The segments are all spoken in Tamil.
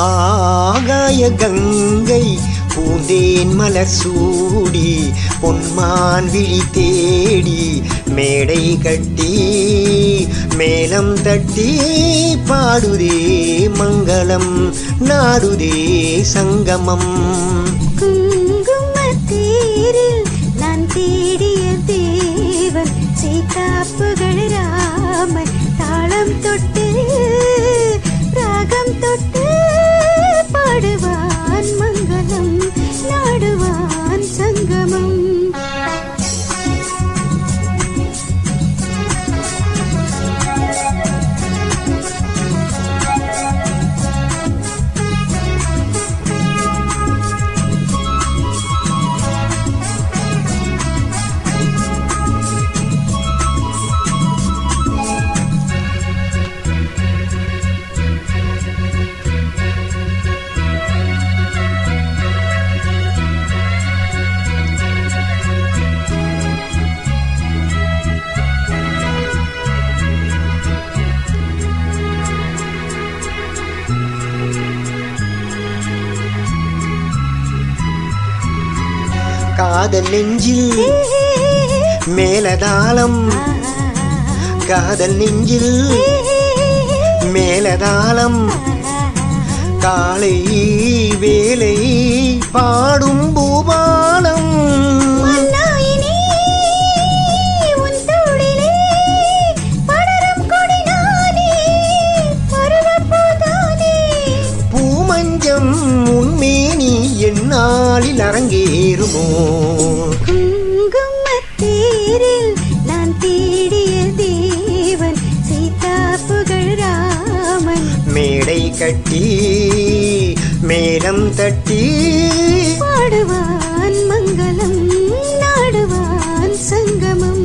ஆகாய கங்கை பூந்தேன் மலர் சூடி பொன்மான் விழி தேடி மேடை கட்டி மேலம் தட்டி பாடுதே மங்களம் நாடுதே சங்கமம். குங்குமத்தேரில் நான் தேடிய தேவன் சீதாப்புகள் ராமன் தாளம் தொட்டு ராகம் தொட்டு பாடுவான் மங்களம் நாடுவான் சங்கமம். காதல் நெஞ்சில் மேலதாளம் காதல் நெஞ்சில் மேலதாளம் காலை வேலை பாடும் பூபாலம். பூமஞ்சம் உன்மேனி என்னாலில் அரங்கேறுமோ? குங்குமத்தேரில் நான் தேடிய தேவன் சீதாப்புகள் ராமன் மேடை கட்டி மேலம் தட்டி பாடுவான் மங்களம் நாடுவான் சங்கமம்.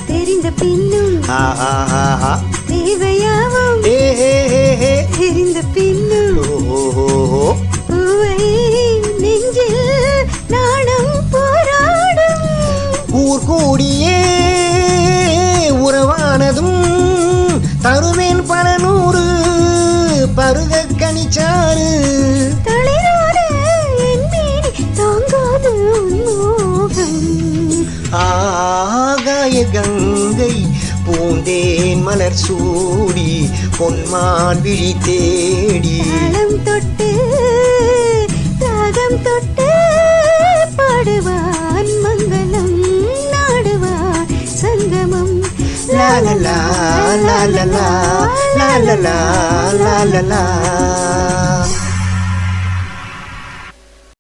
தெரிந்த பின்னும் தேவையாவும் தெரிந்த பின்னும் பூவை நெஞ்சில் நாணம் போராடும். ஊர் கூடியே உறவானதும் தருவேன் பல நூறு பருக கனிச்சாறு. ஆகாய கங்கை பூந்தேன் மலர் சூடி பொன்மான் விழி தேடி தாளம் தொட்டு ராகம் தொட்டு பாடுவான் மங்களம் நாடுவான் சங்கமம். லா லா லா லா லா லா லா லா லா லா.